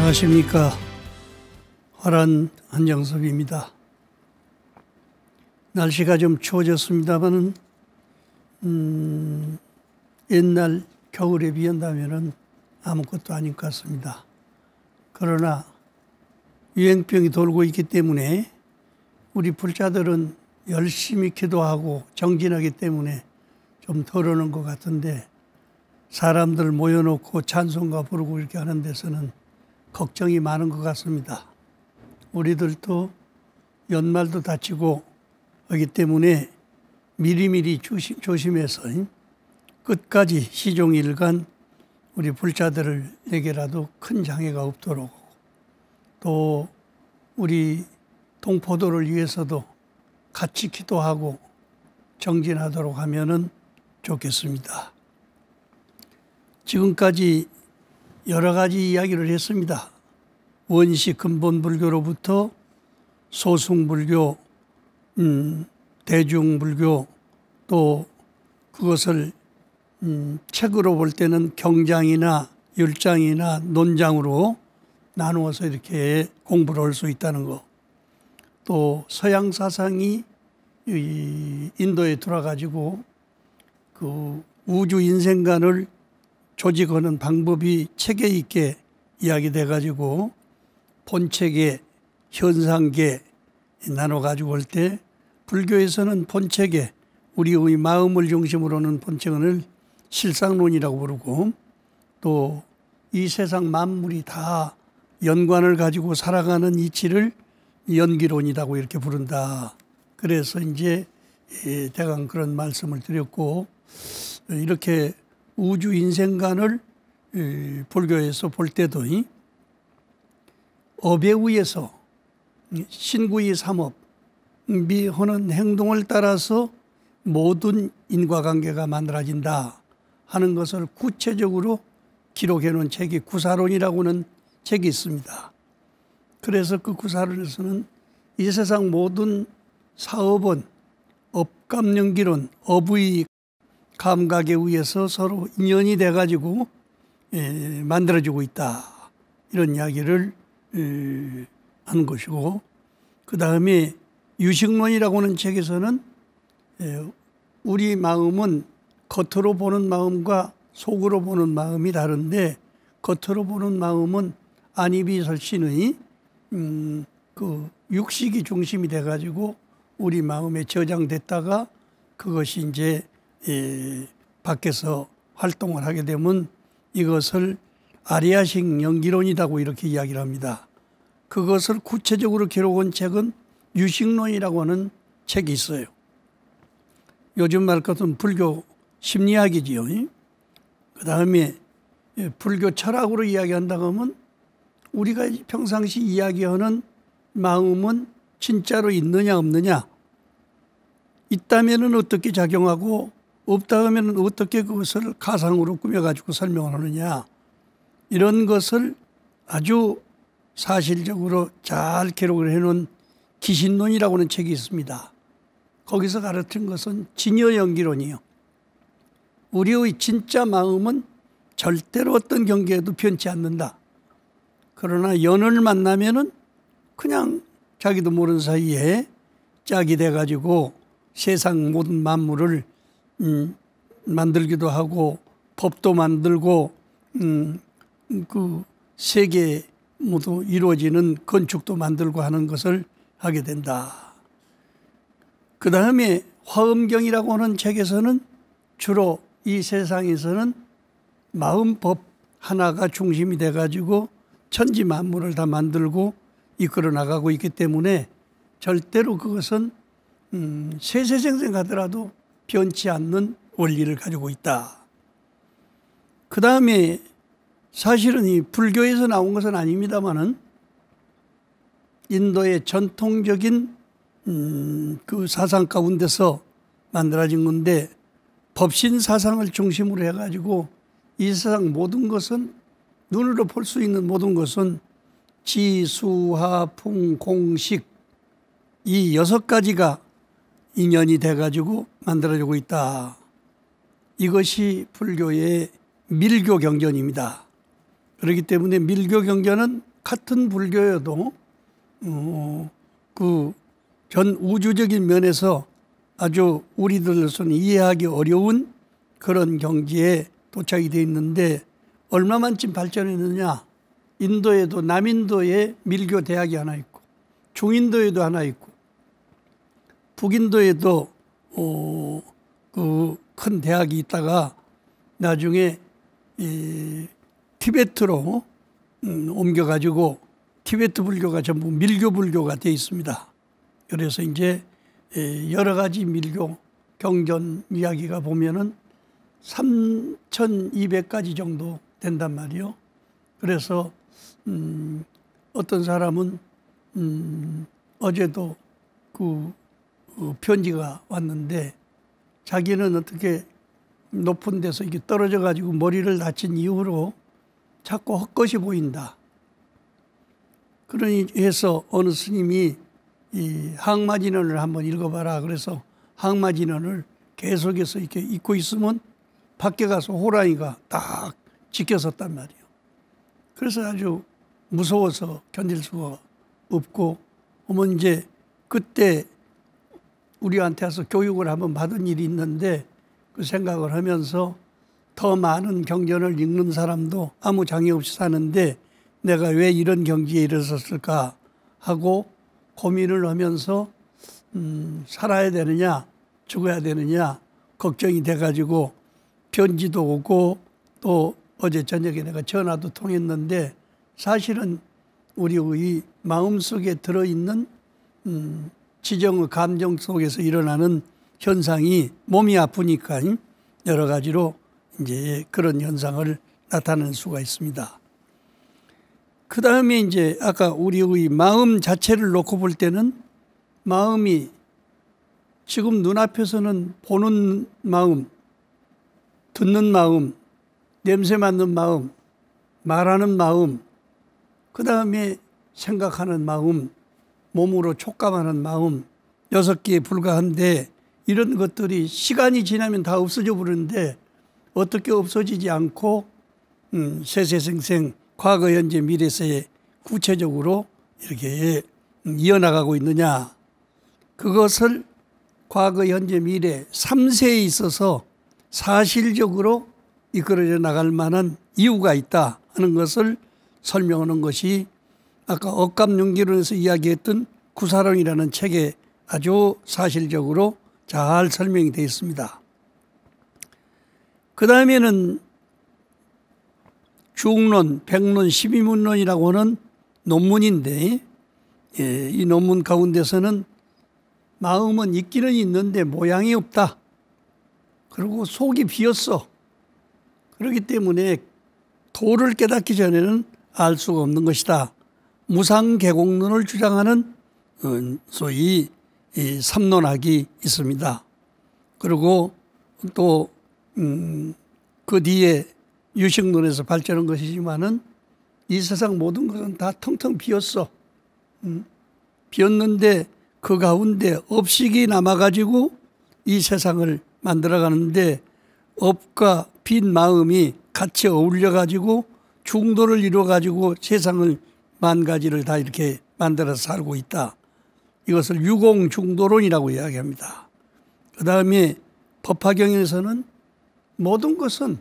안녕하십니까. 화란 한정섭입니다. 날씨가 좀 추워졌습니다만 옛날 겨울에 비한다면 아무것도 아닌 것 같습니다. 그러나 유행병이 돌고 있기 때문에 우리 불자들은 열심히 기도하고 정진하기 때문에 좀 덜어는 것 같은데, 사람들 모여놓고 찬송가 부르고 이렇게 하는 데서는 걱정이 많은 것 같습니다. 우리들도 연말도 다치고 하기 때문에 미리미리 조심해서 끝까지 시종일관 우리 불자들에게라도 큰 장애가 없도록, 또 우리 동포도를 위해서도 같이 기도하고 정진하도록 하면은 좋겠습니다. 지금까지 여러 가지 이야기를 했습니다. 원시 근본 불교로부터 소승불교, 대중불교, 또 그것을 책으로 볼 때는 경장이나 율장이나 논장으로 나누어서 이렇게 공부를 할 수 있다는 것, 또 서양 사상이 인도에 들어가지고 그 우주 인생관을 조직하는 방법이 체계 있게 이야기돼 가지고 본체계, 현상계 나눠 가지고 할 때, 불교에서는 본체계, 우리의 마음을 중심으로는 본체를 실상론이라고 부르고, 또 이 세상 만물이 다 연관을 가지고 살아가는 이치를 연기론이라고 이렇게 부른다. 그래서 이제 대강 그런 말씀을 드렸고, 이렇게 우주 인생관을 불교에서 볼 때도 업에 의해서 신구이 삼업이 하는 행동을 따라서 모든 인과관계가 만들어진다 하는 것을 구체적으로 기록해 놓은 책이 구사론이라고 하는 책이 있습니다. 그래서 그 구사론에서는 이 세상 모든 사업은 업감연기론, 업의 감각에 의해서 서로 인연이 돼가지고 만들어지고 있다, 이런 이야기를 하는 것이고, 그 다음에 유식론이라고 하는 책에서는 우리 마음은 겉으로 보는 마음과 속으로 보는 마음이 다른데, 겉으로 보는 마음은 안이비설신의 그 육식이 중심이 돼가지고 우리 마음에 저장됐다가 그것이 이제 밖에서 활동을 하게 되면 이것을 아리아식 연기론이라고 이렇게 이야기를 합니다. 그것을 구체적으로 기록한 책은 유식론이라고 하는 책이 있어요. 요즘 말 같은 불교 심리학이지요. 그 다음에 불교 철학으로 이야기한다고 하면 우리가 평상시 이야기하는 마음은 진짜로 있느냐 없느냐, 있다면 어떻게 작용하고 없다 하면 어떻게 그것을 가상으로 꾸며가지고 설명을 하느냐, 이런 것을 아주 사실적으로 잘 기록을 해놓은 기신론이라고 하는 책이 있습니다. 거기서 가르친 것은 진여연기론이요. 우리의 진짜 마음은 절대로 어떤 경계에도 변치 않는다. 그러나 연을 만나면은 그냥 자기도 모르는 사이에 짝이 돼가지고 세상 모든 만물을 만들기도 하고, 법도 만들고, 그 세계 모두 이루어지는 건축도 만들고 하는 것을 하게 된다. 그 다음에 화엄경이라고 하는 책에서는 주로 이 세상에서는 마음법 하나가 중심이 돼가지고 천지 만물을 다 만들고 이끌어 나가고 있기 때문에 절대로 그것은 세세생생하더라도 변치 않는 원리를 가지고 있다. 그 다음에 사실은 이 불교에서 나온 것은 아닙니다만은 인도의 전통적인 그 사상 가운데서 만들어진 건데, 법신 사상을 중심으로 해가지고 이 세상 모든 것은, 눈으로 볼 수 있는 모든 것은 지, 수, 하, 풍, 공식, 이 6가지가 인연이 돼가지고 만들어지고 있다. 이것이 불교의 밀교 경전입니다. 그렇기 때문에 밀교 경전은 같은 불교여도 그 전 우주적인 면에서 아주 우리들로서는 이해하기 어려운 그런 경지에 도착이 돼 있는데 얼마만큼 발전했느냐. 인도에도 남인도에 밀교 대학이 하나 있고 중인도에도 하나 있고 북인도에도 그 큰 대학이 있다가 나중에 티베트로 옮겨가지고 티베트 불교가 전부 밀교 불교가 되어 있습니다. 그래서 이제 여러 가지 밀교 경전 이야기가 보면은 3,200가지 정도 된단 말이요. 그래서 어떤 사람은 어제도 그 편지가 왔는데 자기는 어떻게 높은 데서 이게 떨어져 가지고 머리를 다친 이후로 자꾸 헛것이 보인다. 그러니 해서 어느 스님이 이 항마진언을 한번 읽어봐라. 그래서 항마진언을 계속해서 이렇게 읽고 있으면 밖에 가서 호랑이가 딱 지켜섰단 말이에요. 그래서 아주 무서워서 견딜 수가 없고 어머 이제 그때 우리한테 와서 교육을 한번 받은 일이 있는데 그 생각을 하면서 더 많은 경전을 읽는 사람도 아무 장애 없이 사는데 내가 왜 이런 경지에 이르렀을까 하고 고민을 하면서 살아야 되느냐 죽어야 되느냐 걱정이 돼가지고 편지도 오고 또 어제 저녁에 내가 전화도 통했는데 사실은 우리의 마음속에 들어있는 지정의 감정 속에서 일어나는 현상이 몸이 아프니까 여러 가지로 이제 그런 현상을 나타낼 수가 있습니다. 그 다음에 이제 아까 우리의 마음 자체를 놓고 볼 때는 마음이 지금 눈앞에서는 보는 마음, 듣는 마음, 냄새 맡는 마음, 말하는 마음, 그 다음에 생각하는 마음, 몸으로 촉감하는 마음 6개에 불과한데 이런 것들이 시간이 지나면 다 없어져 버리는데 어떻게 없어지지 않고 세세생생 과거 현재 미래세에 구체적으로 이렇게 이어나가고 있느냐. 그것을 과거 현재 미래 3세에 있어서 사실적으로 이끌어져 나갈 만한 이유가 있다 하는 것을 설명하는 것이 아까 억감용기론에서 이야기했던 구사론이라는 책에 아주 사실적으로 잘 설명이 되어 있습니다. 그 다음에는 중론, 백론, 12문론이라고 하는 논문인데 이 논문 가운데서는 마음은 있기는 있는데 모양이 없다. 그리고 속이 비었어. 그렇기 때문에 도를 깨닫기 전에는 알 수가 없는 것이다. 무상계공론을 주장하는 소위 이 삼론학이 있습니다. 그리고 또 그 뒤에 유식론에서 발전한 것이지만은 이 세상 모든 것은 다 텅텅 비었어. 비었는데 그 가운데 업식이 남아가지고 이 세상을 만들어가는데 업과 빈 마음이 같이 어울려가지고 중도를 이루어가지고 세상을 만 가지를 다 이렇게 만들어서 살고 있다. 이것을 유공중도론이라고 이야기합니다. 그 다음에 법화경에서는 모든 것은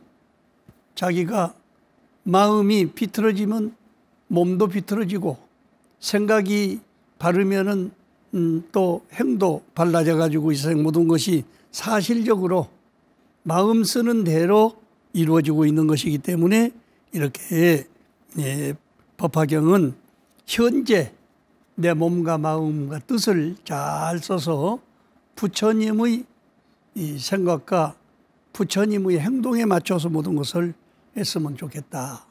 자기가 마음이 비틀어지면 몸도 비틀어지고 생각이 바르면은 또 행도 발라져 가지고 이 세상 모든 것이 사실적으로 마음 쓰는 대로 이루어지고 있는 것이기 때문에 이렇게 법화경은 현재 내 몸과 마음과 뜻을 잘 써서 부처님의 이 생각과 부처님의 행동에 맞춰서 모든 것을 했으면 좋겠다.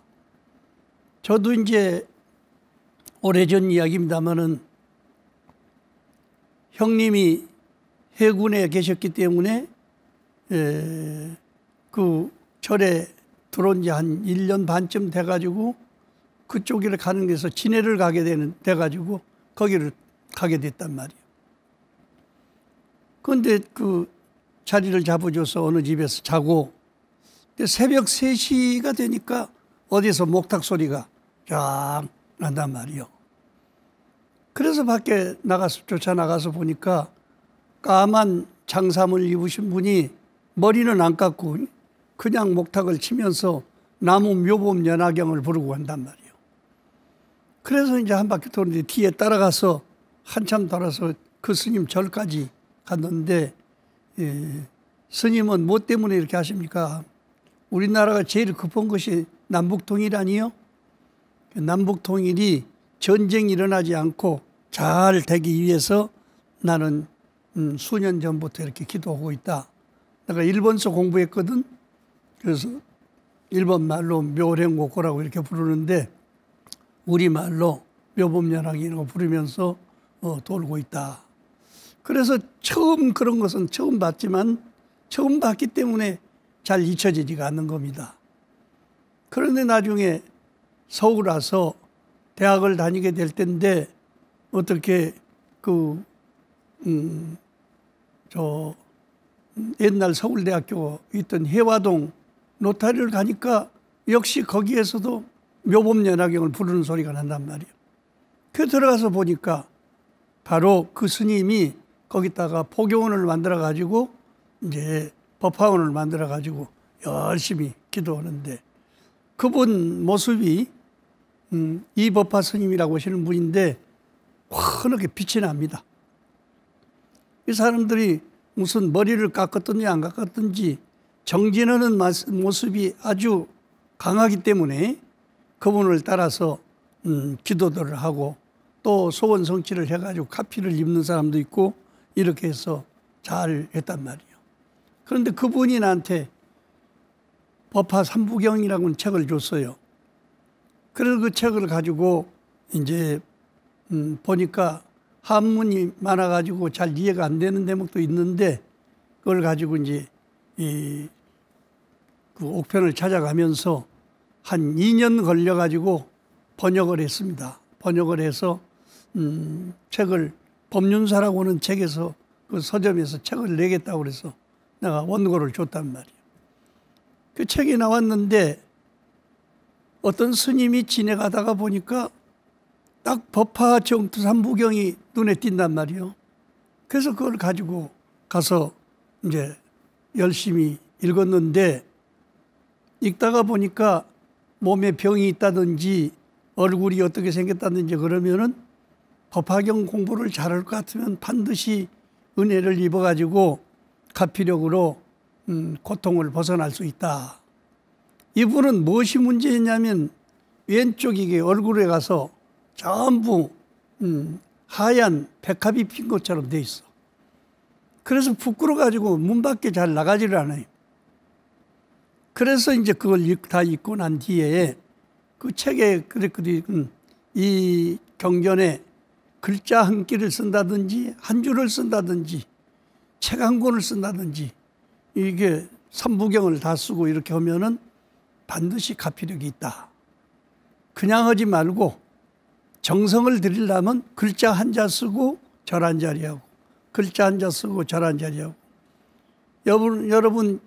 저도 이제 오래전 이야기입니다마는 형님이 해군에 계셨기 때문에 그 절에 들어온 지 한 1년 반쯤 돼가지고 그쪽으로 가는 데서 진해를 가게 돼가지고 거기를 가게 됐단 말이에요. 그런데 그 자리를 잡아줘서 어느 집에서 자고 새벽 3시가 되니까 어디서 목탁 소리가 쫙 난단 말이요. 그래서 밖에 쫓아나가서 보니까 까만 장삼을 입으신 분이 머리는 안 깎고 그냥 목탁을 치면서 나무 묘범 연화경을 부르고 간단 말이에요. 그래서 이제 한 바퀴 도는데 뒤에 따라가서 한참 돌아서 그 스님 절까지 갔는데, 스님은 뭐 때문에 이렇게 하십니까? 우리나라가 제일 급한 것이 남북통일아니요? 남북통일이 전쟁이 일어나지 않고 잘 되기 위해서 나는 수년 전부터 이렇게 기도하고 있다. 내가 일본서 공부했거든. 그래서 일본 말로 묘랭고코라고 이렇게 부르는데 우리말로 묘범연화경이라고 부르면서 돌고 있다. 그래서 처음 그런 것은 처음 봤지만 처음 봤기 때문에 잘 잊혀지지가 않는 겁니다. 그런데 나중에 서울 와서 대학을 다니게 될 텐데 어떻게 옛날 서울대학교 있던 해화동 노타리를 가니까 역시 거기에서도 묘범연화경을 부르는 소리가 난단 말이에요. 그 들어가서 보니까 바로 그 스님이 거기다가 포교원을 만들어 가지고 이제 법화원을 만들어 가지고 열심히 기도하는데 그분 모습이 이법화 스님이라고 하시는 분인데 환하게 빛이 납니다. 이 사람들이 무슨 머리를 깎았든지 안 깎았든지 정진하는 모습이 아주 강하기 때문에 그분을 따라서 기도들을 하고 또 소원 성취를 해가지고 카피를 입는 사람도 있고 이렇게 해서 잘 했단 말이에요. 그런데 그분이 나한테 법화 삼부경이라는 책을 줬어요. 그래서 그 책을 가지고 이제 보니까 한문이 많아가지고 잘 이해가 안 되는 대목도 있는데 그걸 가지고 이제 그 옥편을 찾아가면서 한 2년 걸려가지고 번역을 했습니다. 번역을 해서 책을 법륜사라고 하는 책에서 그 서점에서 책을 내겠다고 그래서 내가 원고를 줬단 말이에요. 그 책이 나왔는데 어떤 스님이 지내가다가 보니까 딱 법화 정투 삼부경이 눈에 띈단 말이에요. 그래서 그걸 가지고 가서 이제 열심히 읽었는데 읽다가 보니까 몸에 병이 있다든지 얼굴이 어떻게 생겼다든지 그러면은 법화경 공부를 잘할 것 같으면 반드시 은혜를 입어가지고 가피력으로 고통을 벗어날 수 있다. 이분은 무엇이 문제였냐면 왼쪽 이게 얼굴에 가서 전부 하얀 백합이 핀 것처럼 돼 있어. 그래서 부끄러워가지고 문 밖에 잘 나가지를 않아요. 그래서 이제 그걸 다 읽고 난 뒤에 그 책에 그랬거든. 이 경전에 글자 한 끼를 쓴다든지 한 줄을 쓴다든지 책 한 권을 쓴다든지 이게 삼부경을 다 쓰고 이렇게 하면은 반드시 가피력이 있다. 그냥 하지 말고 정성을 들이려면 글자 한자 쓰고 절 한 자리 하고 글자 한자 쓰고 절 한 자리 하고 여러분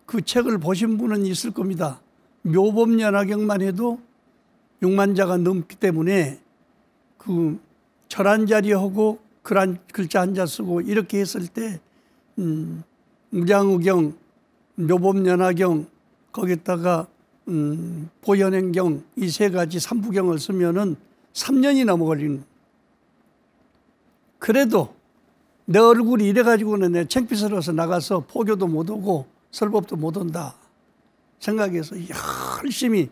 그 책을 보신 분은 있을 겁니다. 묘범연화경만 해도 6만 자가 넘기 때문에 그 절 한 자리 하고 글자 한자 쓰고 이렇게 했을 때 무량의경, 묘범연화경 거기다가 보현행경 이 세 가지 삼부경을 쓰면은 3년이 넘어 걸리는. 그래도 내 얼굴이 이래가지고는 내 창피스러워서 나가서 포교도 못 오고 설법도 못 온다 생각해서 열심히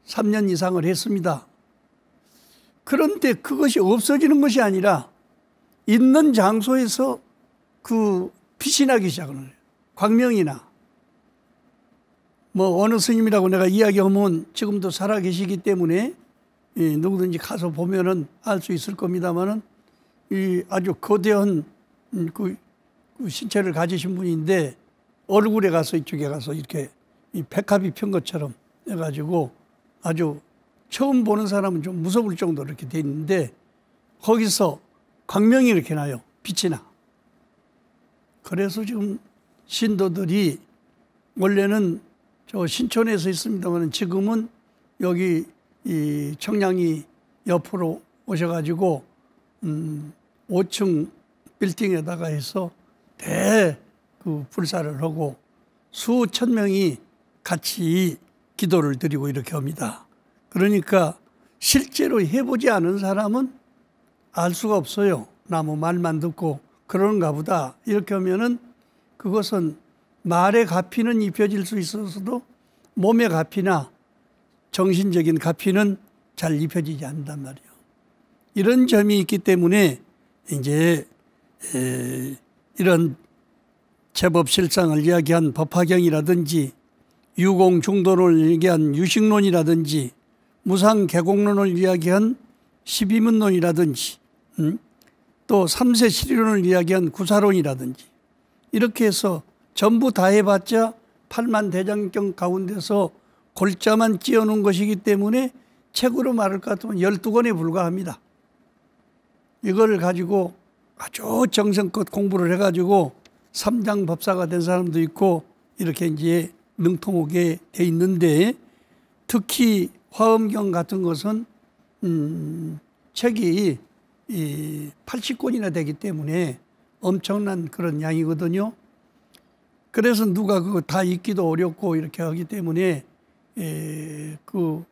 3년 이상을 했습니다. 그런데 그것이 없어지는 것이 아니라 있는 장소에서 그 빛이 나기 시작하는 거예요. 광명이나 뭐 어느 스님이라고 내가 이야기하면 지금도 살아 계시기 때문에 누구든지 가서 보면은 알 수 있을 겁니다만은 이 아주 거대한 그 신체를 가지신 분인데 얼굴에 가서 이쪽에 가서 이렇게 이 백합이 편 것처럼 해가지고 아주 처음 보는 사람은 좀 무서울 정도로 이렇게 돼 있는데 거기서 광명이 이렇게 나요. 빛이 나. 그래서 지금 신도들이 원래는 저 신촌에서 있습니다만 지금은 여기 이 청량리 옆으로 오셔가지고 5층 빌딩에다가 해서 그 불사를 하고 수천 명이 같이 기도를 드리고 이렇게 합니다. 그러니까 실제로 해보지 않은 사람은 알 수가 없어요. 나무 말만 듣고 그런가 보다 이렇게 하면은 그것은 말의 가피는 입혀질 수 있어서도 몸의 가피나 정신적인 가피는 잘 입혀지지 않는단 말이에요. 이런 점이 있기 때문에 이제 이런 제법 실상을 이야기한 법화경이라든지 유공중도론을 이야기한 유식론이라든지 무상계공론을 이야기한 12문론이라든지 또 삼세실이론을 이야기한 구사론이라든지 이렇게 해서 전부 다 해봤자 8만 대장경 가운데서 골자만 찧어놓은 것이기 때문에 책으로 말할 것 같으면 12권에 불과합니다. 이걸 가지고 아주 정성껏 공부를 해가지고 삼장법사가 된 사람도 있고 이렇게 이제 능통하게 돼 있는데 특히 화엄경 같은 것은 책이 80권이나 되기 때문에 엄청난 그런 양이거든요. 그래서 누가 그거 다 읽기도 어렵고 이렇게 하기 때문에 그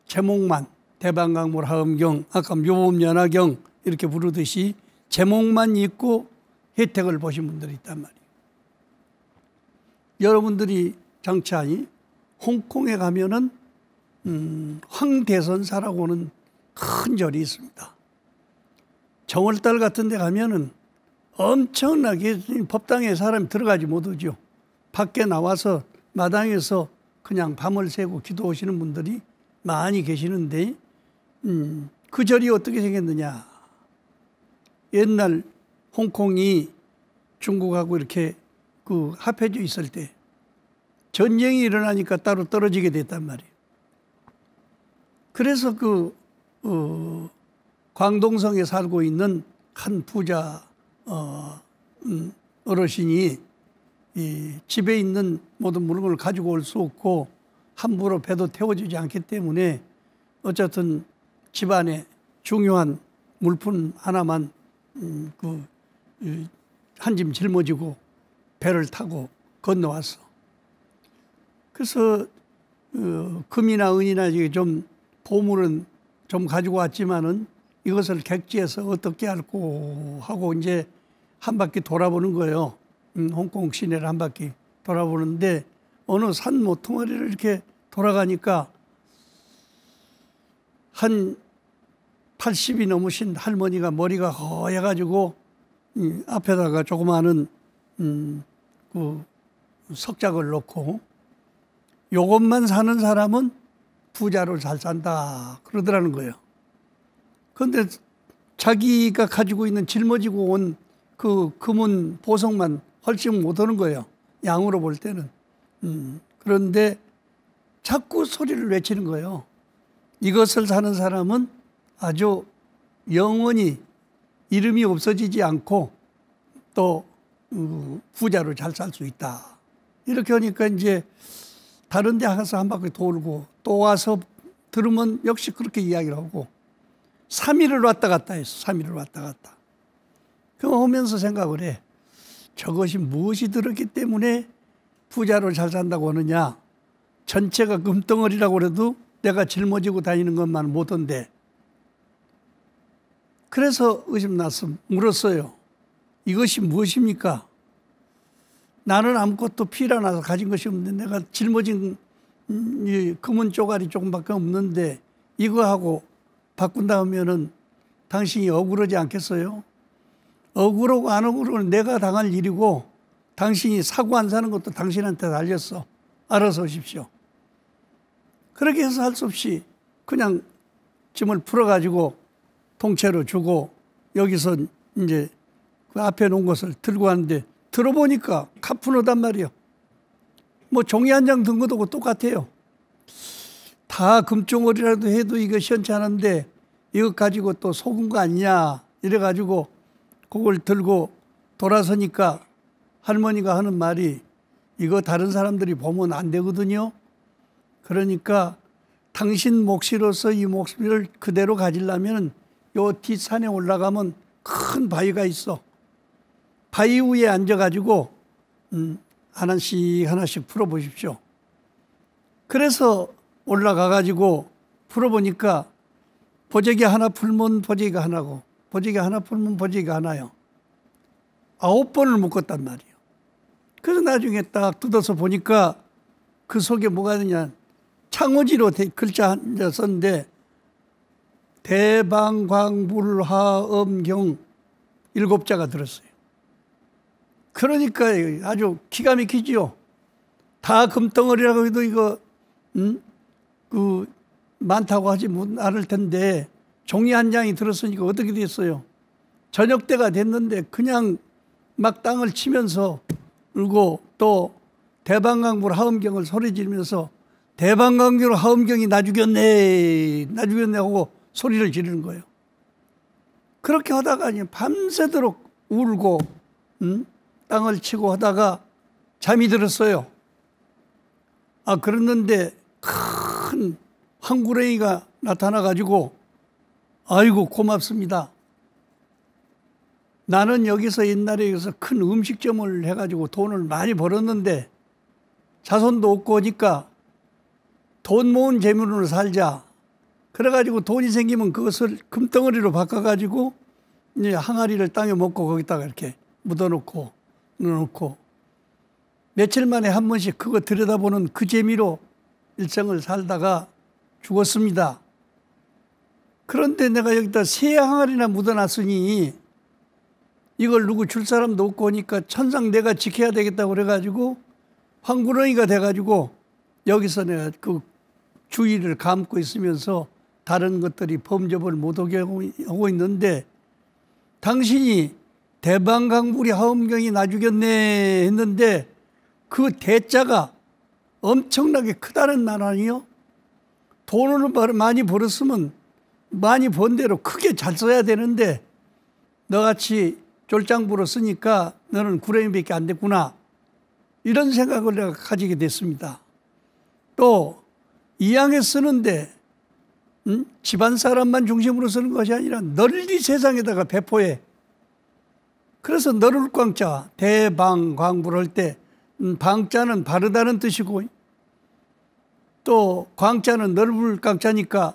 제목만 대방강물 화엄경 아까 묘법연화경 이렇게 부르듯이 제목만 읽고 혜택을 보신 분들이 있단 말이에요. 여러분들이 장차 홍콩에 가면은 황대선사라고는 큰 절이 있습니다. 정월달 같은 데 가면은 엄청나게 법당에 사람이 들어가지 못하죠. 밖에 나와서 마당에서 그냥 밤을 새고 기도하시는 분들이 많이 계시는데 그 절이 어떻게 생겼느냐. 옛날 홍콩이 중국하고 이렇게 그 합해져 있을 때 전쟁이 일어나니까 따로 떨어지게 됐단 말이에요. 그래서 광동성에 살고 있는 한 부자 어르신이 이 집에 있는 모든 물건을 가지고 올 수 없고 함부로 배도 태워주지 않기 때문에 어쨌든 집안에 중요한 물품 하나만 한 짐 짊어지고 배를 타고 건너왔어. 그래서 금이나 은이나 좀 보물은 좀 가지고 왔지만은 이것을 객지에서 어떻게 할고 하고 이제 한 바퀴 돌아보는 거예요. 홍콩 시내를 한 바퀴 돌아보는데 어느 산 모퉁이를 이렇게 돌아가니까 한 80이 넘으신 할머니가 머리가 허해가지고 앞에다가 조그마한 그 석작을 놓고 요것만 사는 사람은 부자로 잘 산다 그러더라는 거예요. 그런데 자기가 가지고 있는 짊어지고 온 그 금은 보석만 헐씩 못하는 거예요. 양으로 볼 때는. 그런데 자꾸 소리를 외치는 거예요. 이것을 사는 사람은 아주 영원히 이름이 없어지지 않고 또 부자로 잘 살 수 있다. 이렇게 하니까 이제 다른 데 가서 한 바퀴 돌고 또 와서 들으면 역시 그렇게 이야기를 하고 3일을 왔다 갔다 했어. 3일을 왔다 갔다. 그거 하면서 생각을 해. 저것이 무엇이 들었기 때문에 부자로 잘 산다고 하느냐. 전체가 금덩어리라고 해도 내가 짊어지고 다니는 것만 못한데. 그래서 의심나서 물었어요. 이것이 무엇입니까? 나는 아무것도 피라 나서 가진 것이 없는데 내가 짊어진 이 금은 쪼가리 조금밖에 없는데 이거하고 바꾼다 하면은 당신이 억울하지 않겠어요? 억울하고 안 억울하고 내가 당할 일이고 당신이 사고 안 사는 것도 당신한테 달렸어. 알아서 하십시오. 그렇게 해서 할 수 없이 그냥 짐을 풀어가지고 통째로 주고 여기서 이제 그 앞에 놓은 것을 들고 왔는데 들어보니까 카푸너단 말이에요. 뭐 종이 한 장 든 것도 똑같아요. 다 금종어리라도 해도 이거 시원치 않은데 이거 가지고 또 속은 거 아니냐 이래가지고 그걸 들고 돌아서니까 할머니가 하는 말이 이거 다른 사람들이 보면 안 되거든요. 그러니까 당신 몫이로서 이 몫을 그대로 가지려면 요 뒷산에 올라가면 큰 바위가 있어. 바위 위에 앉아가지고 하나씩 하나씩 풀어보십시오. 그래서 올라가가지고 풀어보니까 보재기 하나 풀면 보재기가 하나고 보재기 하나 풀면 보재기가 하나요. 9번을 묶었단 말이에요. 그래서 나중에 딱 뜯어서 보니까 그 속에 뭐가 있느냐, 창호지로 글자 한자 썼는데 대방광불하엄경 7자가 들었어요. 그러니까 아주 기가 막히지요. 다 금덩어리라고 해도 이거 많다고 하지 않을 텐데 종이 한 장이 들었으니까 어떻게 됐어요? 저녁 때가 됐는데 그냥 막 땅을 치면서 울고 또 대방광불 하엄경을 소리 지르면서 대방광불 하엄경이 나 죽였네 나 죽였네 하고 소리를 지르는 거예요. 그렇게 하다가 밤새도록 울고 땅을 치고 하다가 잠이 들었어요. 그랬는데 큰 황구랭이가 나타나가지고 아이고 고맙습니다. 나는 여기서 옛날에 여기서 큰 음식점을 해가지고 돈을 많이 벌었는데 자손도 없고 하니까 돈 모은 재물로 살자. 그래가지고 돈이 생기면 그것을 금덩어리로 바꿔가지고 이제 항아리를 땅에 먹고 거기다가 이렇게 묻어놓고 넣어놓고 며칠 만에 한 번씩 그거 들여다보는 그 재미로 일생을 살다가 죽었습니다. 그런데 내가 여기다 새 항아리나 묻어놨으니 이걸 누구 줄 사람도 없고 하니까 천상 내가 지켜야 되겠다고 그래가지고 황구렁이가 돼가지고 여기서 내가 그 주의를 감고 있으면서 다른 것들이 범접을 못하게 하고 있는데 당신이 대방광불이 하엄경이 나 죽였네 했는데 그 대자가 엄청나게 크다는 말 아니요? 돈을 많이 벌었으면 많이 번 대로 크게 잘 써야 되는데 너같이 쫄장부로 쓰니까 너는 구렁이밖에 안 됐구나. 이런 생각을 내가 가지게 됐습니다. 또 이왕에 쓰는데 집안 사람만 중심으로 쓰는 것이 아니라 널리 세상에다가 배포해. 그래서 너를 광자 대방광불 할 때 방자는 바르다는 뜻이고 또 광자는 넓을 광자니까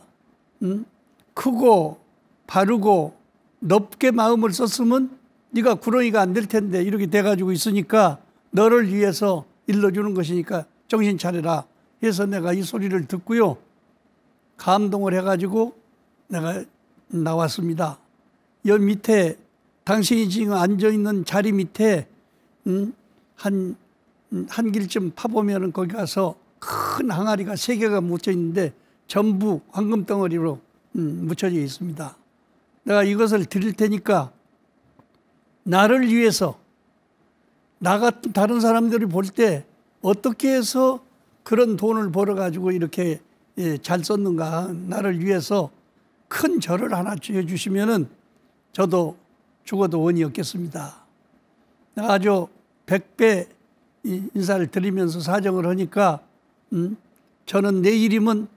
크고 바르고 넓게 마음을 썼으면 네가 구렁이가 안 될 텐데 이렇게 돼가지고 있으니까 너를 위해서 일러주는 것이니까 정신 차려라 해서 내가 이 소리를 듣고요 감동을 해가지고 내가 나왔습니다. 여 밑에 당신이 지금 앉아있는 자리 밑에 한 길쯤 파보면 거기 가서 큰 항아리가 3개가 묻혀 있는데 전부 황금 덩어리로 묻혀져 있습니다. 내가 이것을 드릴 테니까 나를 위해서 나 같은 다른 사람들이 볼 때 어떻게 해서 그런 돈을 벌어가지고 이렇게 잘 썼는가 나를 위해서 큰 절을 하나 지어주시면은 저도 죽어도 원이 없겠습니다. 내가 아주 100배 인사를 드리면서 사정을 하니까 저는 내일이면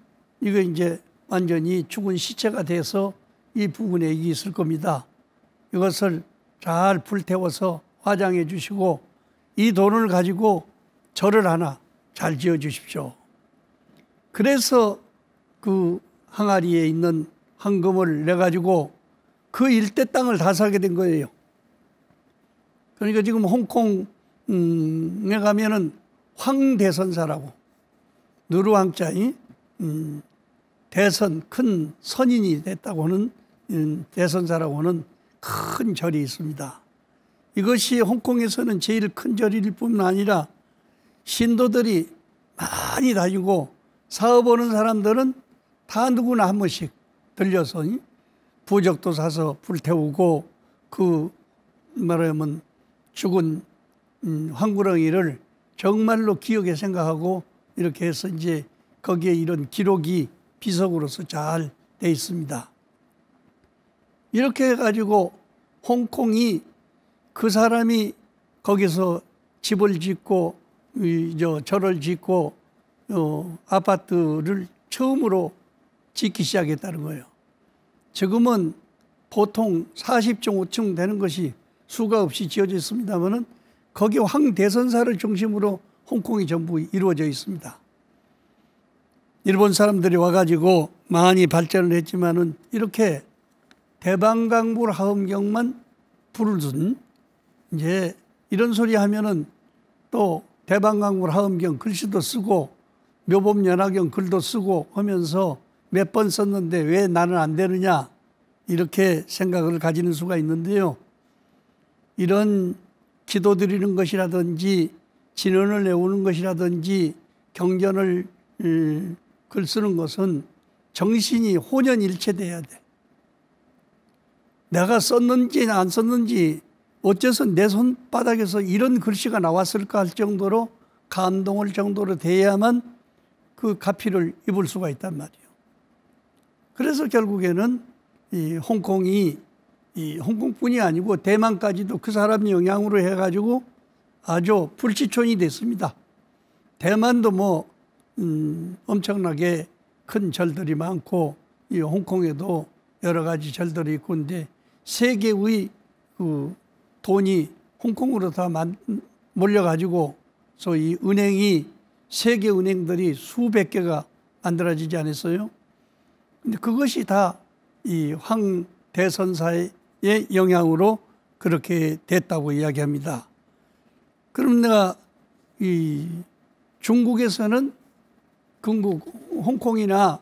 이거 이제 완전히 죽은 시체가 돼서 이 부분에 이게 있을 겁니다. 이것을 잘 불태워서 화장해 주시고 이 돈을 가지고 절을 하나 잘 지어 주십시오. 그래서 그 항아리에 있는 황금을 내가지고 그 일대 땅을 다 사게 된 거예요. 그러니까 지금 홍콩에 가면은 황대선사라고 누르왕자이 대선 큰 선인이 됐다고 하는 대선사라고 하는 큰 절이 있습니다. 이것이 홍콩에서는 제일 큰 절일 뿐만 아니라 신도들이 많이 다니고 사업하는 사람들은 다 누구나 한 번씩 들려서 부적도 사서 불태우고 그 말하면 죽은 황구렁이를 정말로 기억에 생각하고 이렇게 해서 이제 거기에 이런 기록이 비석으로서 잘 돼 있습니다. 이렇게 해가지고 홍콩이 그 사람이 거기서 집을 짓고 절을 짓고 아파트를 처음으로 짓기 시작했다는 거예요. 지금은 보통 40.5층 되는 것이 수가 없이 지어져 있습니다만은 거기 황대선사를 중심으로 홍콩이 전부 이루어져 있습니다. 일본 사람들이 와가지고 많이 발전을 했지만은 이렇게 대방강불 하엄경만 부르든 이제 이런 소리 하면은 또 대방강불 하엄경 글씨도 쓰고 묘법연화경 글도 쓰고 하면서 몇 번 썼는데 왜 나는 안 되느냐 이렇게 생각을 가지는 수가 있는데요. 이런 기도 드리는 것이라든지 진언을 외우는 것이라든지 경전을 글 쓰는 것은 정신이 혼연일체돼야 돼. 내가 썼는지 안 썼는지 어째서 내 손바닥에서 이런 글씨가 나왔을까 할 정도로 감동할 정도로 돼야만 그 가피를 입을 수가 있단 말이에요. 그래서 결국에는 이 홍콩이 이 홍콩뿐이 아니고 대만까지도 그 사람 영향으로 해가지고 아주 불시촌이 됐습니다. 대만도 뭐 엄청나게 큰 절들이 많고 이 홍콩에도 여러 가지 절들이 있고 근데 세계의 그 돈이 홍콩으로 다 몰려가지고 소위 은행이 세계 은행들이 수백 개가 만들어지지 않았어요. 근데 그것이 다 이 황 대선사의 영향으로 그렇게 됐다고 이야기합니다. 그럼 내가 이 중국에서는 홍콩이나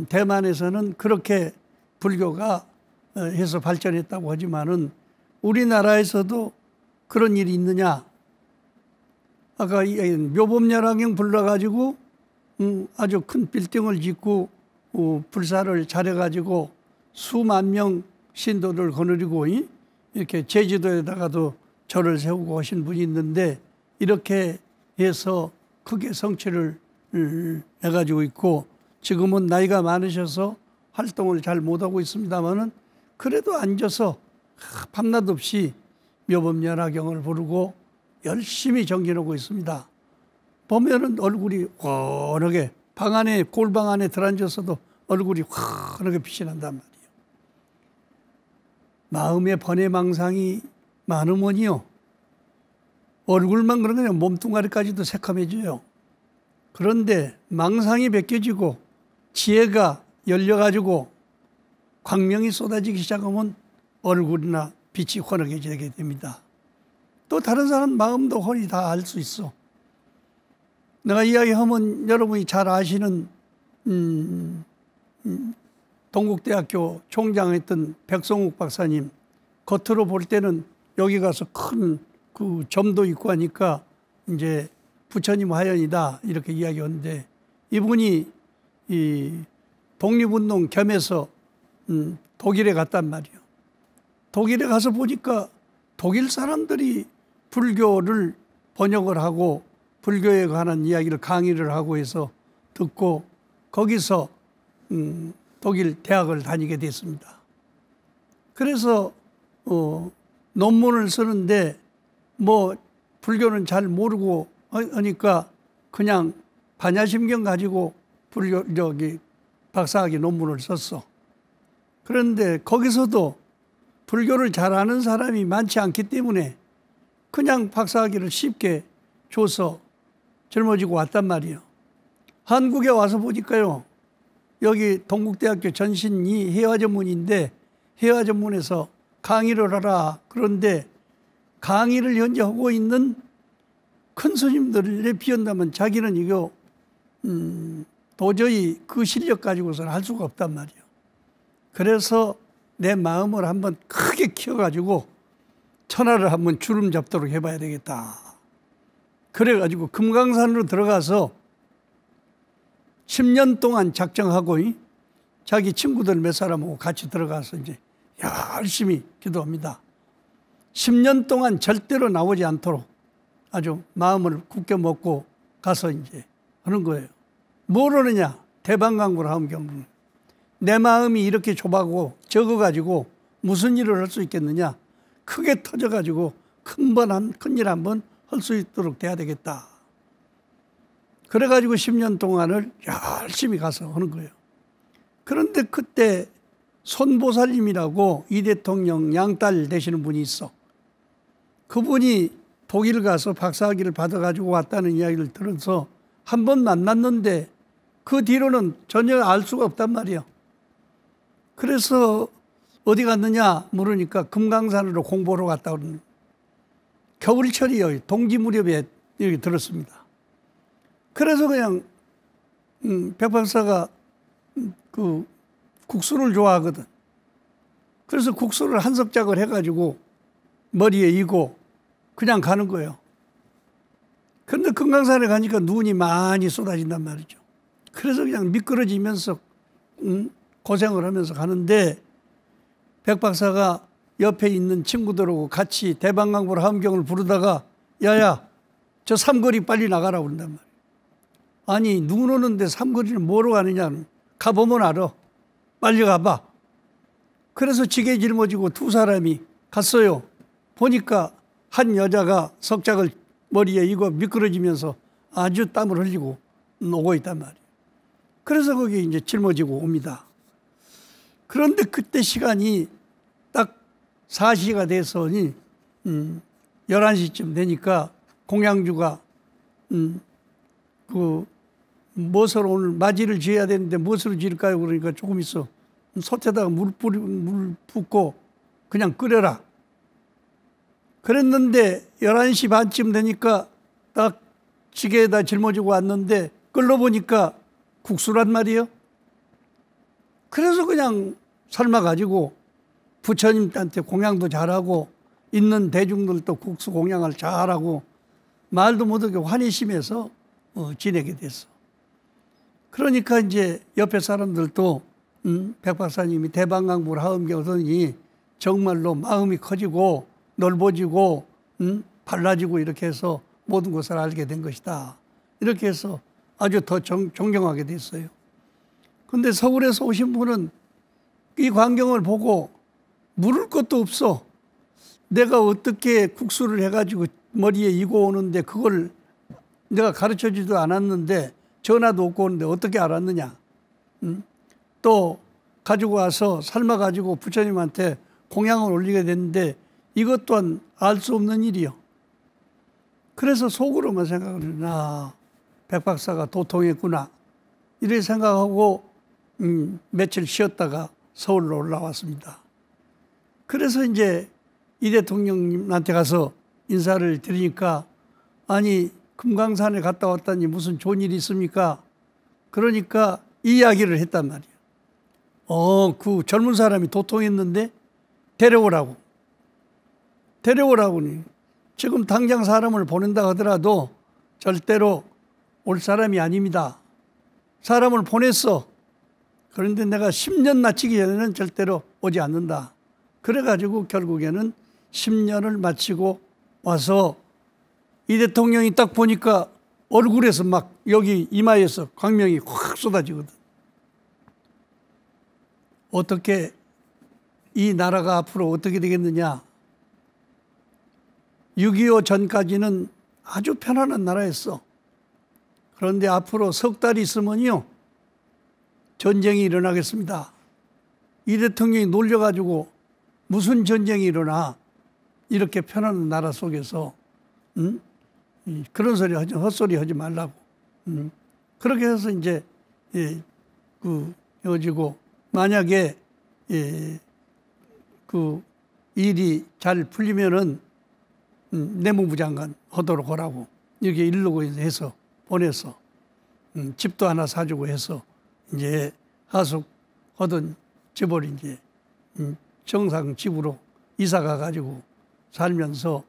대만에서는 그렇게 불교가 해서 발전했다고 하지만은 우리나라에서도 그런 일이 있느냐? 아까 묘법연화경 불러가지고 아주 큰 빌딩을 짓고 불사를 차려가지고 수만 명 신도를 거느리고 이렇게 제주도에다가도 절을 세우고 하신 분이 있는데 이렇게 해서 크게 성취를 해가지고 있고 지금은 나이가 많으셔서 활동을 잘 못하고 있습니다만은 그래도 앉아서 밤낮 없이 묘법연화경을 부르고 열심히 정진하고 있습니다. 보면은 얼굴이 환하게 방 안에 골방 안에 들어앉아서도 얼굴이 환하게 빛이 난단 말이에요. 마음의 번외망상이 많으면요 얼굴만 그런 게 아니라 몸뚱아리까지도 새카매져요. 그런데 망상이 벗겨지고 지혜가 열려가지고 광명이 쏟아지기 시작하면 얼굴이나 빛이 환하게 됩니다. 또 다른 사람 마음도 훤히 다 알 수 있어. 내가 이야기하면 여러분이 잘 아시는 동국대학교 총장했던 백성욱 박사님 겉으로 볼 때는 여기 가서 큰 그 점도 있고 하니까 이제 부처님 화연이다 이렇게 이야기하는데 이분이 이 독립운동 겸해서 독일에 갔단 말이에요. 독일에 가서 보니까 독일 사람들이 불교를 번역을 하고 불교에 관한 이야기를 강의를 하고 해서 듣고 거기서 독일 대학을 다니게 됐습니다. 그래서 논문을 쓰는데 뭐 불교는 잘 모르고 하니까 그냥 반야심경 가지고 불교 박사학위 논문을 썼어. 그런데 거기서도 불교를 잘 아는 사람이 많지 않기 때문에 그냥 박사학위를 쉽게 줘서 젊어지고 왔단 말이에요. 한국에 와서 보니까요. 여기 동국대학교 전신이 해화전문인데 해화전문에서 강의를 하라. 그런데 강의를 현재 하고 있는 큰 스님들에 비한다면 자기는 이거 도저히 그 실력 가지고서는 할 수가 없단 말이에요. 그래서 내 마음을 한번 크게 키워가지고 천하를 한번 주름 잡도록 해봐야 되겠다. 그래가지고 금강산으로 들어가서 10년 동안 작정하고 자기 친구들 몇 사람하고 같이 들어가서 이제 열심히 기도합니다. 10년 동안 절대로 나오지 않도록 아주 마음을 굳게 먹고 가서 이제 하는 거예요. 뭘 하느냐? 대방강불 하엄경. 내 마음이 이렇게 좁아고 적어가지고 무슨 일을 할 수 있겠느냐? 크게 터져가지고 큰일 한번 할 수 있도록 돼야 되겠다. 그래가지고 10년 동안을 열심히 가서 하는 거예요. 그런데 그때 손보살님이라고 이 대통령 양딸 되시는 분이 있어. 그분이 독일 가서 박사학위를 받아가지고 왔다는 이야기를 들어서 한 번 만났는데 그 뒤로는 전혀 알 수가 없단 말이에요. 그래서 어디 갔느냐 물으니까 금강산으로 공부하러 갔다 그러는 겨울철이요. 동지 무렵에 여기 들었습니다. 그래서 그냥 백 박사가 그 국수를 좋아하거든. 그래서 국수를 한 석작을 해가지고 머리에 이고 그냥 가는 거예요. 그런데 금강산에 가니까 눈이 많이 쏟아진단 말이죠. 그래서 그냥 미끄러지면서 고생을 하면서 가는데 백 박사가 옆에 있는 친구들하고 같이 대방강불 함경을 부르다가 야야 저 삼거리 빨리 나가라고 그런단 말이에요. 아니 눈 오는데 삼거리를 뭐로 가느냐. 가보면 알아. 빨리 가봐. 그래서 지게 짊어지고 두 사람이 갔어요. 보니까 한 여자가 석작을 머리에 이고 미끄러지면서 아주 땀을 흘리고 오고 있단 말이에요. 그래서 거기 이제 짊어지고 옵니다. 그런데 그때 시간이 딱 4시가 돼서니 11시쯤 되니까 공양주가 그 무엇으로 오늘 맞이를 지어야 되는데 무엇으로 지을까요? 그러니까 조금 있어. 솥에다가 물 붓고 그냥 끓여라. 그랬는데 11시 반쯤 되니까 딱 지게에다 짊어지고 왔는데 끓여보니까 국수란 말이에요. 그래서 그냥 삶아가지고 부처님한테 공양도 잘하고 있는 대중들도 국수 공양을 잘하고 말도 못하게 환희 심해서 지내게 됐어. 그러니까 이제 옆에 사람들도 백 박사님이 대방강불 하엄경 하더니 정말로 마음이 커지고 넓어지고 발라지고 이렇게 해서 모든 것을 알게 된 것이다. 이렇게 해서 아주 더 존경하게 됐어요. 그런데 서울에서 오신 분은 이 광경을 보고 물을 것도 없어. 내가 어떻게 국수를 해가지고 머리에 이고 오는데 그걸 내가 가르쳐주지도 않았는데 전화도 없고 오는데 어떻게 알았느냐. 또 가지고 와서 삶아가지고 부처님한테 공양을 올리게 됐는데 이것 또한 알 수 없는 일이요. 그래서 속으로만 생각을 나 백 박사가 도통했구나 이렇게 생각하고 며칠 쉬었다가 서울로 올라왔습니다. 그래서 이제 이 대통령님한테 가서 인사를 드리니까 아니 금강산에 갔다 왔다니 무슨 좋은 일이 있습니까? 그러니까 이 이야기를 했단 말이에요. 그 젊은 사람이 도통했는데 데려오라고. 데려오라고니 지금 당장 사람을 보낸다 하더라도 절대로 올 사람이 아닙니다. 사람을 보냈어. 그런데 내가 10년 마치기 전에는 절대로 오지 않는다. 그래가지고 결국에는 10년을 마치고 와서 이 대통령이 딱 보니까 얼굴에서 막 여기 이마에서 광명이 확 쏟아지거든. 어떻게 이 나라가 앞으로 어떻게 되겠느냐. 6.25 전까지는 아주 편안한 나라였어. 그런데 앞으로 석 달 있으면요 전쟁이 일어나겠습니다. 이 대통령이 놀려가지고 무슨 전쟁이 일어나. 이렇게 편안한 나라 속에서 그런 소리 하지, 헛소리 하지 말라고. 그렇게 해서 이제 헤어지고 만약에 그 일이 잘 풀리면은 내무부 장관 하도록 하라고 이렇게 일르고 해서 보내서 집도 하나 사주고 해서 이제 하숙하던 집을 이제 정상 집으로 이사 가가지고 살면서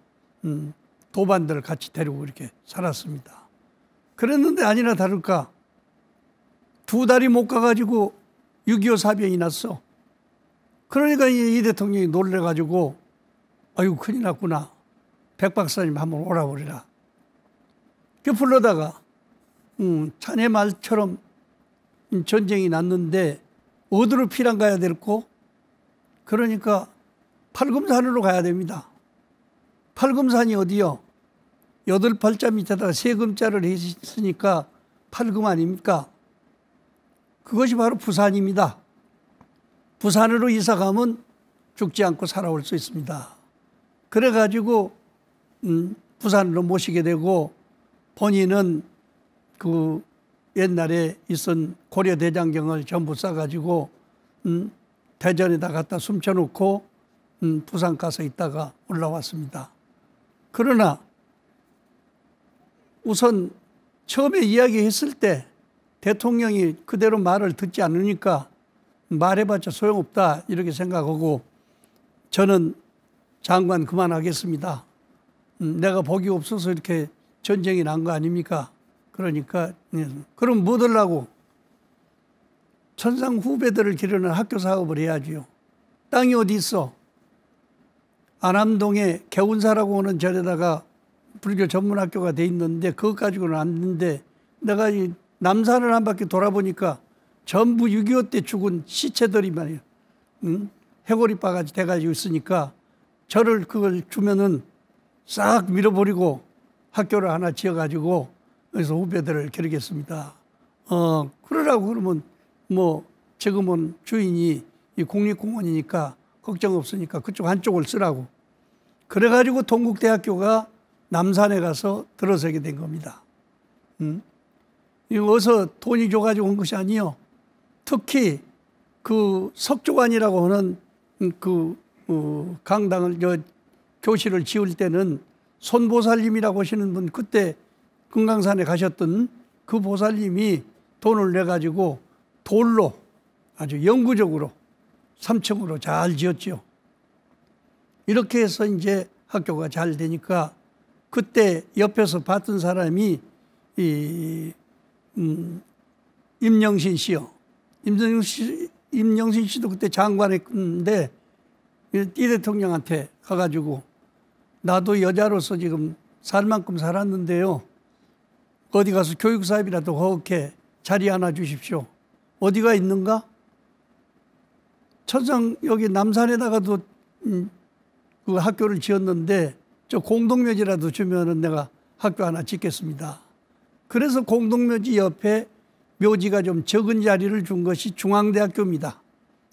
도반들 같이 데리고 이렇게 살았습니다. 그랬는데 아니나 다를까 2달이 못 가가지고 6.25 사병이 났어. 그러니까 이 대통령이 놀래가지고 아이고 큰일 났구나. 백 박사님 한번 오라 그래라. 그 불러다가 자네 말처럼 전쟁이 났는데 어디로 피난 가야 될고? 그러니까 팔금산으로 가야 됩니다. 팔금산이 어디요? 8팔자 밑에다가 3금자를 했으니까 팔금 아닙니까? 그것이 바로 부산입니다. 부산으로 이사 가면 죽지 않고 살아올 수 있습니다. 그래가지고 부산으로 모시게 되고 본인은 그 옛날에 있은 고려 대장경을 전부 싸가지고 대전에다 갖다 숨겨놓고 부산 가서 있다가 올라왔습니다. 그러나 우선 처음에 이야기했을 때 대통령이 그대로 말을 듣지 않으니까 말해봤자 소용없다 이렇게 생각하고 저는 장관 그만하겠습니다. 내가 복이 없어서 이렇게 전쟁이 난 거 아닙니까? 그러니까 그럼 뭐 하려고? 천상 후배들을 기르는 학교 사업을 해야지요. 땅이 어디 있어? 안암동에 개운사라고 하는 절에다가 불교 전문학교가 돼 있는데 그것 가지고는 안 되는데 내가 이 남산을 한 바퀴 돌아보니까 전부 6.25 때 죽은 시체들이 말이에요. 해골이 바가지 돼가지고 있으니까 저를 그걸 주면은 싹 밀어버리고 학교를 하나 지어가지고 그래서 후배들을 기르겠습니다. 그러라고 그러면 뭐 지금은 주인이 이 국립공원이니까 걱정 없으니까 그쪽 한쪽을 쓰라고. 그래가지고 동국대학교가 남산에 가서 들어서게 된 겁니다. 이거 어서 돈이 줘가지고 온 것이 아니요. 특히 그 석조관이라고 하는 그 강당을 교실을 지을 때는 손보살님이라고 하시는 분 그때 금강산에 가셨던 그 보살님이 돈을 내가지고 돌로 아주 영구적으로 3층으로 잘 지었죠. 이렇게 해서 이제 학교가 잘 되니까 그때 옆에서 봤던 사람이 임영신 씨요. 임영신 씨도 그때 장관했는데 이 대통령한테 가가지고 나도 여자로서 지금 살 만큼 살았는데요. 어디 가서 교육사업이라도 그렇게 자리 하나 주십시오. 어디가 있는가? 천상 여기 남산에다가도 그 학교를 지었는데 저 공동묘지라도 주면은 내가 학교 하나 짓겠습니다. 그래서 공동묘지 옆에 묘지가 좀 적은 자리를 준 것이 중앙대학교입니다.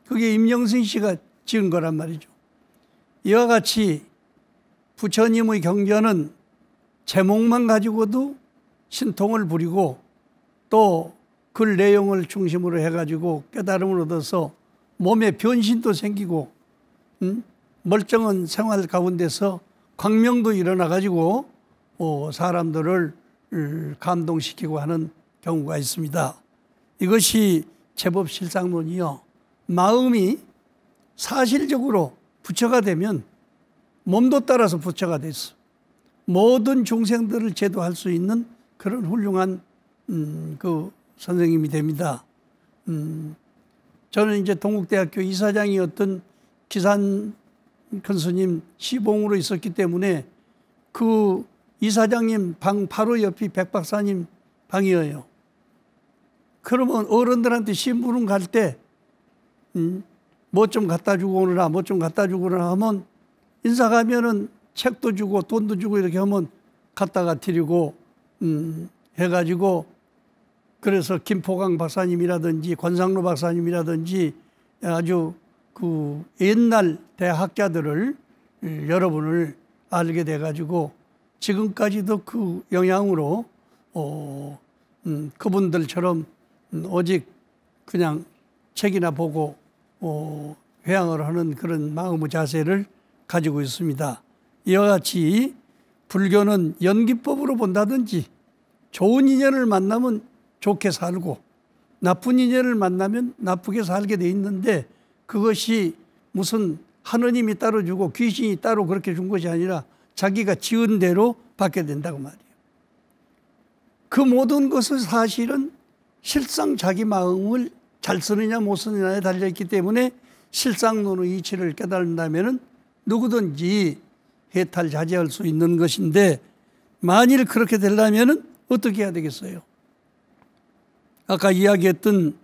그게 임영신 씨가 지은 거란 말이죠. 이와 같이 부처님의 경전은 제목만 가지고도 신통을 부리고 또 그 내용을 중심으로 해가지고 깨달음을 얻어서 몸에 변신도 생기고 멀쩡한 생활 가운데서 광명도 일어나가지고 사람들을 감동시키고 하는 경우가 있습니다. 이것이 제법 실상론이요. 마음이 사실적으로 부처가 되면 몸도 따라서 부처가 됐어. 모든 중생들을 제도할 수 있는 그런 훌륭한 그 선생님이 됩니다. 저는 이제 동국대학교 이사장이었던 기산 큰 스님 시봉으로 있었기 때문에 그 이사장님 방 바로 옆이 백박사님 방이에요. 그러면 어른들한테 심부름 갈 때 뭐 좀 갖다 주고 오느라 뭐 좀 갖다 주고 오느라 하면 인사 가면은 책도 주고 돈도 주고 이렇게 하면 갖다가 드리고 해가지고 그래서 김포강 박사님이라든지 권상로 박사님이라든지 아주 그 옛날 대학자들을 여러분을 알게 돼가지고 지금까지도 그 영향으로 그분들처럼 오직 그냥 책이나 보고 회양을 하는 그런 마음의 자세를 가지고 있습니다. 이와 같이 불교는 연기법으로 본다든지 좋은 인연을 만나면 좋게 살고 나쁜 인연을 만나면 나쁘게 살게 돼 있는데 그것이 무슨 하느님이 따로 주고 귀신이 따로 그렇게 준 것이 아니라 자기가 지은 대로 받게 된다고 말이에요. 그 모든 것은 사실은 실상 자기 마음을 잘 쓰느냐 못 쓰느냐에 달려있기 때문에 실상론의 이치를 깨달는다면 누구든지 해탈자제할 수 있는 것인데 만일 그렇게 되려면 어떻게 해야 되겠어요? 아까 이야기했던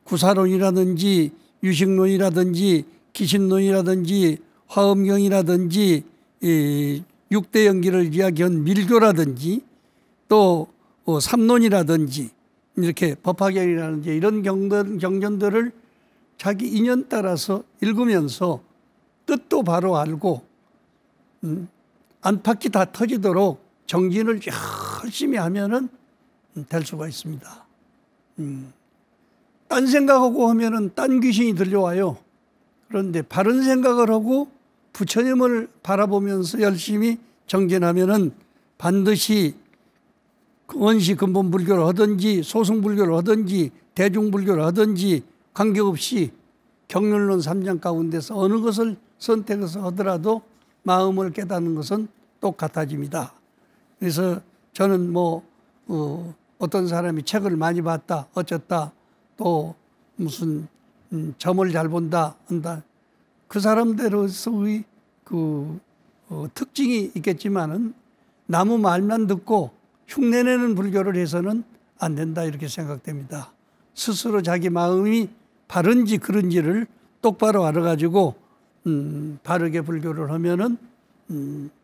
구사론이라든지 유식론이라든지 기신론이라든지 화엄경이라든지 육대연기를 이야기한 밀교라든지 또 삼론이라든지 이렇게 법화경이라든지 이런 경전들을 자기 인연 따라서 읽으면서 뜻도 바로 알고 안팎이 다 터지도록 정진을 열심히 하면은 될 수가 있습니다. 딴 생각하고 하면은 딴 귀신이 들려와요. 그런데 바른 생각을 하고 부처님을 바라보면서 열심히 정진하면은 반드시 원시 근본 불교를 하든지 소승불교를 하든지 대중불교를 하든지 관계없이 경륜론 3장 가운데서 어느 것을 선택해서 하더라도 마음을 깨닫는 것은 똑같아집니다. 그래서 저는 어떤 사람이 책을 많이 봤다 어쨌다 또 무슨 점을 잘 본다 한다 그 사람대로서의 특징이 있겠지만은 남의 말만 듣고 흉내내는 불교를 해서는 안 된다 이렇게 생각됩니다. 스스로 자기 마음이 바른지 그른지를 똑바로 알아가지고 바르게 불교를 하면은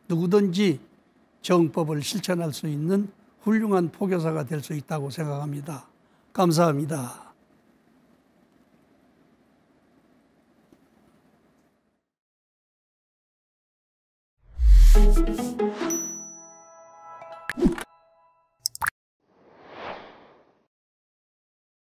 누구든지 정법을 실천할 수 있는 훌륭한 포교사가 될 수 있다고 생각합니다. 감사합니다.